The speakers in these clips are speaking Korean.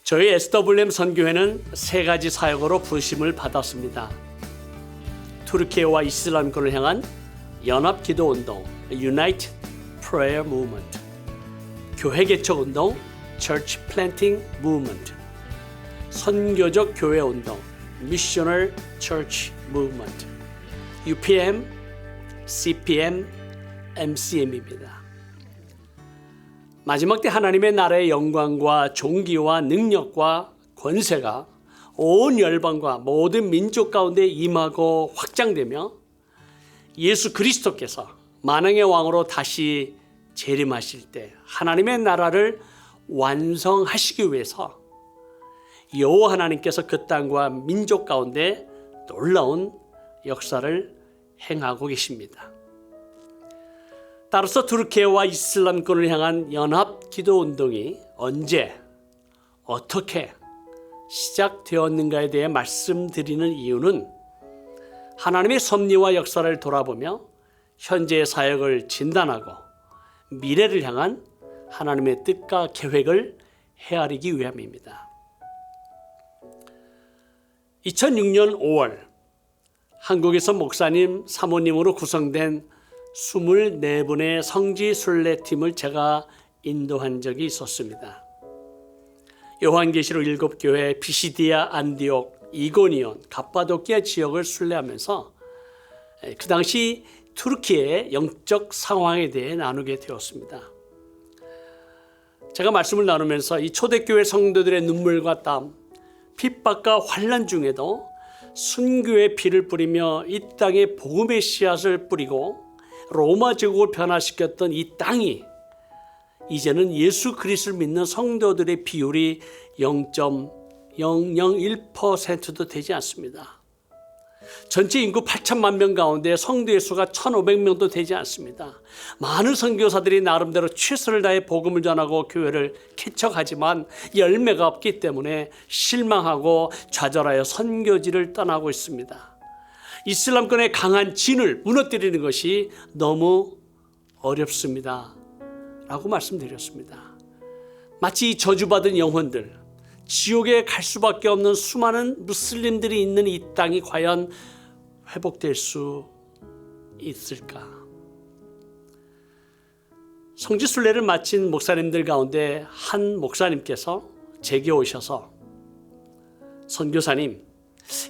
저희 SWM 선교회는 세 가지 사역으로 부르심을 받았습니다. 투르키예와 이슬람권을 향한 연합 기도 운동 United Prayer Movement, 교회 개척 운동 Church Planting Movement, 선교적 교회 운동 Missional Church Movement, UPM, CPM, MCM입니다. 마지막 때 하나님의 나라의 영광과 존귀와 능력과 권세가 온 열방과 모든 민족 가운데 임하고 확장되며 예수 그리스도께서 만왕의 왕으로 다시 재림하실 때 하나님의 나라를 완성하시기 위해서 여호와 하나님께서 그 땅과 민족 가운데 놀라운 역사를 행하고 계십니다. 따라서 투르키예와 이슬람권을 향한 연합 기도 운동이 언제, 어떻게 시작되었는가에 대해 말씀드리는 이유는 하나님의 섭리와 역사를 돌아보며 현재의 사역을 진단하고 미래를 향한 하나님의 뜻과 계획을 헤아리기 위함입니다. 2006년 5월 한국에서 목사님, 사모님으로 구성된 24분의 성지 순례팀을 제가 인도한 적이 있었습니다. 요한계시록 7교회, 비시디아, 안디옥, 이고니온, 갑바도키아 지역을 순례하면서 그 당시 투르키의 영적 상황에 대해 나누게 되었습니다. 제가 말씀을 나누면서 이 초대교회 성도들의 눈물과 땀, 핍박과 환난 중에도 순교의 피를 뿌리며 이 땅에 복음의 씨앗을 뿌리고 로마 제국을 변화시켰던 이 땅이 이제는 예수 그리스도를 믿는 성도들의 비율이 0.001%도 되지 않습니다. 전체 인구 8천만 명 가운데 성도의 수가 1,500명도 되지 않습니다. 많은 선교사들이 나름대로 최선을 다해 복음을 전하고 교회를 개척하지만 열매가 없기 때문에 실망하고 좌절하여 선교지를 떠나고 있습니다. 이슬람권의 강한 진을 무너뜨리는 것이 너무 어렵습니다 라고 말씀드렸습니다. 마치 이 저주받은 영혼들, 지옥에 갈 수밖에 없는 수많은 무슬림들이 있는 이 땅이 과연 회복될 수 있을까? 성지순례를 마친 목사님들 가운데 한 목사님께서 제게 오셔서 선교사님,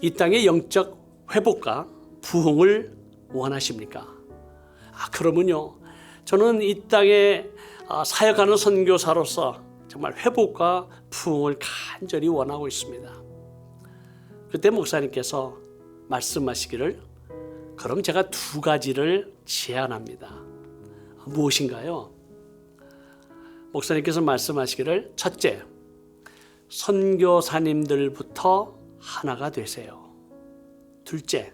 이 땅의 영적 회복과 부흥을 원하십니까? 그러면요, 저는 이 땅에 사역하는 선교사로서 정말 회복과 부흥을 간절히 원하고 있습니다. 그때 목사님께서 말씀하시기를, 그럼 제가 두 가지를 제안합니다. 무엇인가요? 목사님께서 말씀하시기를, 첫째, 선교사님들부터 하나가 되세요. 둘째,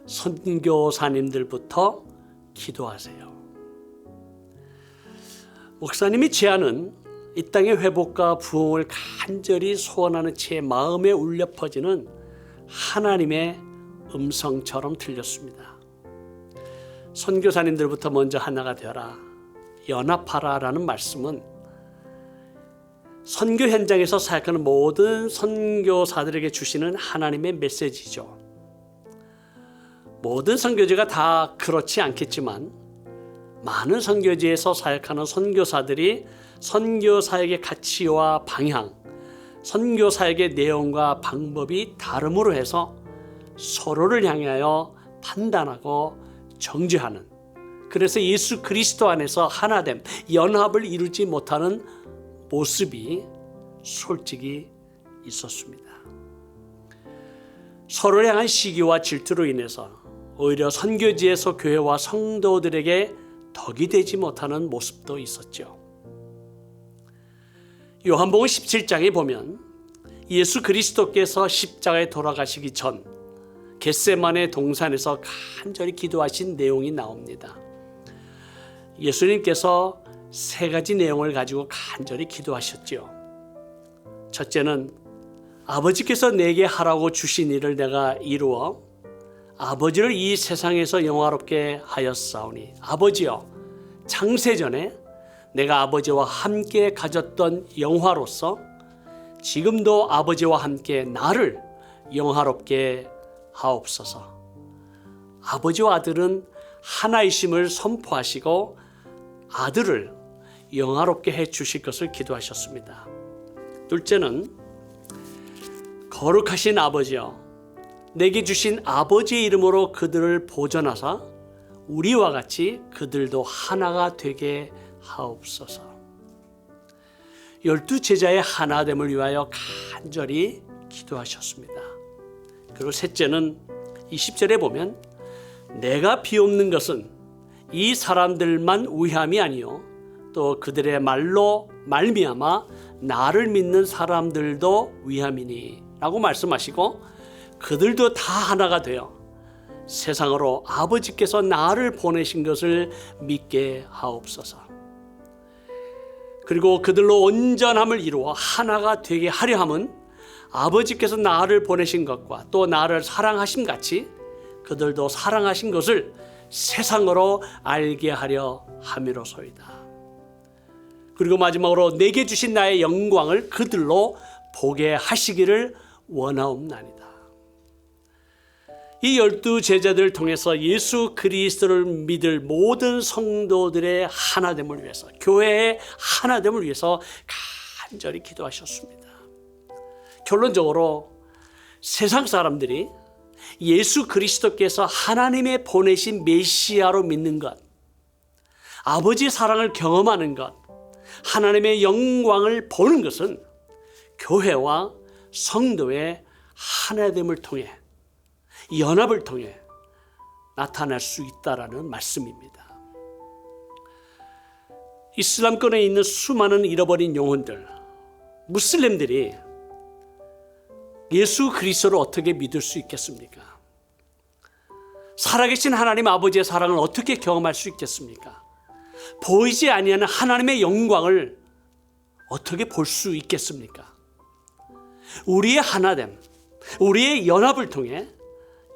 선교사님들부터 기도하세요. 목사님의 제안은 이 땅의 회복과 부흥을 간절히 소원하는 제 마음에 울려 퍼지는 하나님의 음성처럼 들렸습니다. 선교사님들부터 먼저 하나가 되어라, 연합하라 라는 말씀은 선교 현장에서 사역하는 모든 선교사들에게 주시는 하나님의 메시지죠. 모든 선교지가 다 그렇지 않겠지만 많은 선교지에서 사역하는 선교사들이 선교 사역의 가치와 방향, 선교 사역의 내용과 방법이 다름으로 해서 서로를 향하여 판단하고 정죄하는, 그래서 예수 그리스도 안에서 하나됨, 연합을 이루지 못하는 모습이 솔직히 있었습니다. 서로를 향한 시기와 질투로 인해서 오히려 선교지에서 교회와 성도들에게 덕이 되지 못하는 모습도 있었죠. 요한복음 17장에 보면 예수 그리스도께서 십자가에 돌아가시기 전 겟세마네 동산에서 간절히 기도하신 내용이 나옵니다. 예수님께서 세 가지 내용을 가지고 간절히 기도하셨죠. 첫째는 아버지께서 내게 하라고 주신 일을 내가 이루어 아버지를 이 세상에서 영화롭게 하였사오니, 아버지여, 창세전에 내가 아버지와 함께 가졌던 영화로서 지금도 아버지와 함께 나를 영화롭게 하옵소서. 아버지와 아들은 하나이심을 선포하시고 아들을 영화롭게 해 주실 것을 기도하셨습니다. 둘째는 거룩하신 아버지여, 내게 주신 아버지의 이름으로 그들을 보존하사 우리와 같이 그들도 하나가 되게 하옵소서. 12 제자의 하나됨을 위하여 간절히 기도하셨습니다. 그리고 셋째는 20절에 보면 내가 비옵는 것은 이 사람들만 위함이 아니요 또 그들의 말로 말미암아 나를 믿는 사람들도 위함이니 라고 말씀하시고 그들도 다 하나가 되어 세상으로 아버지께서 나를 보내신 것을 믿게 하옵소서. 그리고 그들로 온전함을 이루어 하나가 되게 하려 함은 아버지께서 나를 보내신 것과 또 나를 사랑하심 같이 그들도 사랑하신 것을 세상으로 알게 하려 함이로소이다. 그리고 마지막으로 내게 주신 나의 영광을 그들로 보게 하시기를 원하옵나이다. 이 12 제자들을 통해서 예수 그리스도를 믿을 모든 성도들의 하나됨을 위해서, 교회의 하나됨을 위해서 간절히 기도하셨습니다. 결론적으로 세상 사람들이 예수 그리스도께서 하나님의 보내신 메시아로 믿는 것, 아버지의 사랑을 경험하는 것, 하나님의 영광을 보는 것은 교회와 성도의 하나됨을 통해, 연합을 통해 나타날 수 있다라는 말씀입니다. 이슬람권에 있는 수많은 잃어버린 영혼들, 무슬림들이 예수 그리스도를 어떻게 믿을 수 있겠습니까? 살아계신 하나님 아버지의 사랑을 어떻게 경험할 수 있겠습니까? 보이지 아니하는 하나님의 영광을 어떻게 볼 수 있겠습니까? 우리의 하나됨, 우리의 연합을 통해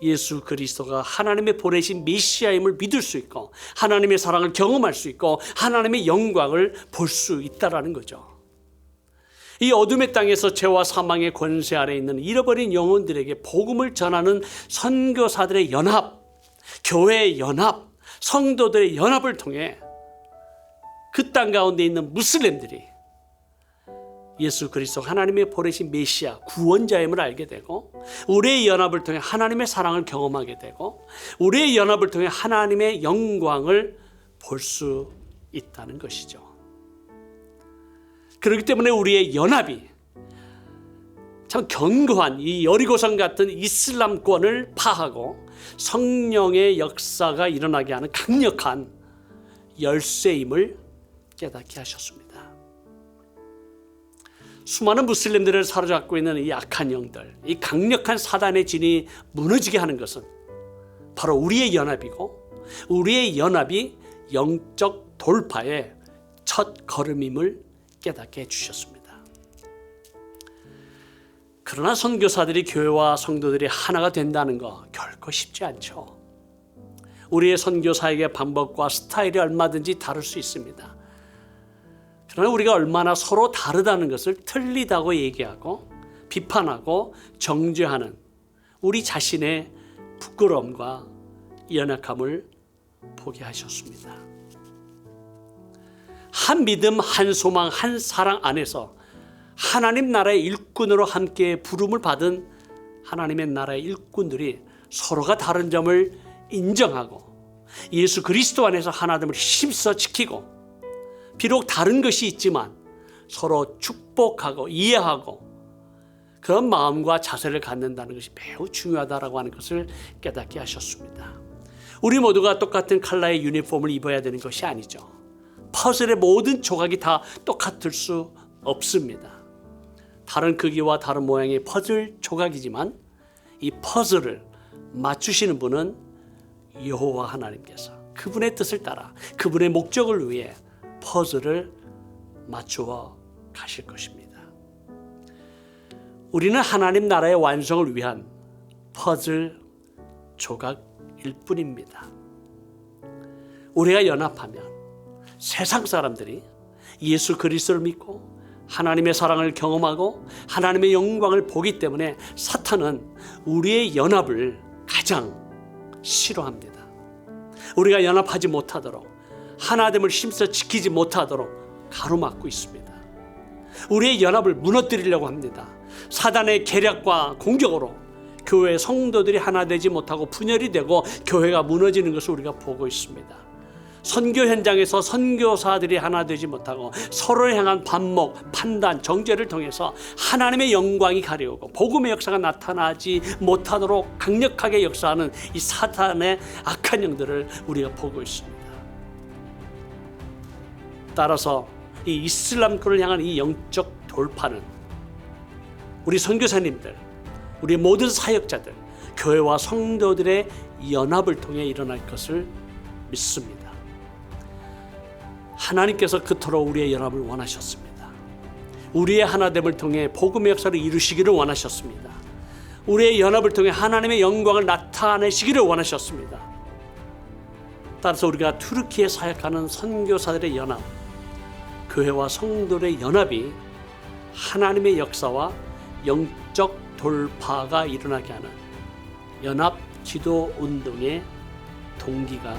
예수 그리스도가 하나님의 보내신 메시아임을 믿을 수 있고 하나님의 사랑을 경험할 수 있고 하나님의 영광을 볼 수 있다라는 거죠. 이 어둠의 땅에서 죄와 사망의 권세 아래 있는 잃어버린 영혼들에게 복음을 전하는 선교사들의 연합, 교회의 연합, 성도들의 연합을 통해 그 땅 가운데 있는 무슬림들이 예수 그리스도 하나님의 보내신 메시아 구원자임을 알게 되고 우리의 연합을 통해 하나님의 사랑을 경험하게 되고 우리의 연합을 통해 하나님의 영광을 볼 수 있다는 것이죠. 그렇기 때문에 우리의 연합이 참 견고한 이 여리고성 같은 이슬람권을 파하고 성령의 역사가 일어나게 하는 강력한 열쇠임을 깨닫게 하셨습니다. 수많은 무슬림들을 사로잡고 있는 이 악한 영들, 이 강력한 사단의 진이 무너지게 하는 것은 바로 우리의 연합이고 우리의 연합이 영적 돌파의 첫 걸음임을 깨닫게 해주셨습니다. 그러나 선교사들이 교회와 성도들이 하나가 된다는 거 결코 쉽지 않죠. 우리의 선교사에게 방법과 스타일이 얼마든지 다를 수 있습니다. 그러나 우리가 얼마나 서로 다르다는 것을 틀리다고 얘기하고 비판하고 정죄하는 우리 자신의 부끄러움과 연약함을 보게 하셨습니다. 한 믿음, 한 소망, 한 사랑 안에서 하나님 나라의 일꾼으로 함께 부름을 받은 하나님의 나라의 일꾼들이 서로가 다른 점을 인정하고 예수 그리스도 안에서 하나됨을 힘써 지키고 비록 다른 것이 있지만 서로 축복하고 이해하고 그런 마음과 자세를 갖는다는 것이 매우 중요하다고 하는 것을 깨닫게 하셨습니다. 우리 모두가 똑같은 컬러의 유니폼을 입어야 되는 것이 아니죠. 퍼즐의 모든 조각이 다 똑같을 수 없습니다. 다른 크기와 다른 모양의 퍼즐 조각이지만 이 퍼즐을 맞추시는 분은 여호와 하나님께서 그분의 뜻을 따라 그분의 목적을 위해 퍼즐을 맞추어 가실 것입니다. 우리는 하나님 나라의 완성을 위한 퍼즐 조각일 뿐입니다. 우리가 연합하면 세상 사람들이 예수 그리스도를 믿고 하나님의 사랑을 경험하고 하나님의 영광을 보기 때문에 사탄은 우리의 연합을 가장 싫어합니다. 우리가 연합하지 못하도록, 하나됨을 힘써 지키지 못하도록 가로막고 있습니다. 우리의 연합을 무너뜨리려고 합니다. 사단의 계략과 공격으로 교회 성도들이 하나 되지 못하고 분열이 되고 교회가 무너지는 것을 우리가 보고 있습니다. 선교 현장에서 선교사들이 하나 되지 못하고 서로를 향한 반목, 판단, 정죄를 통해서 하나님의 영광이 가려오고 복음의 역사가 나타나지 못하도록 강력하게 역사하는 이 사탄의 악한 영들을 우리가 보고 있습니다. 따라서 이 이슬람교를 향한 이 영적 돌파는 우리 선교사님들, 우리 모든 사역자들, 교회와 성도들의 연합을 통해 일어날 것을 믿습니다. 하나님께서 그토록 우리의 연합을 원하셨습니다. 우리의 하나됨을 통해 복음의 역사를 이루시기를 원하셨습니다. 우리의 연합을 통해 하나님의 영광을 나타내시기를 원하셨습니다. 따라서 우리가 튀르키예에 사역하는 선교사들의 연합, 교회와 성도들의 연합이 하나님의 역사와 영적 돌파가 일어나게 하는 연합 기도 운동의 동기가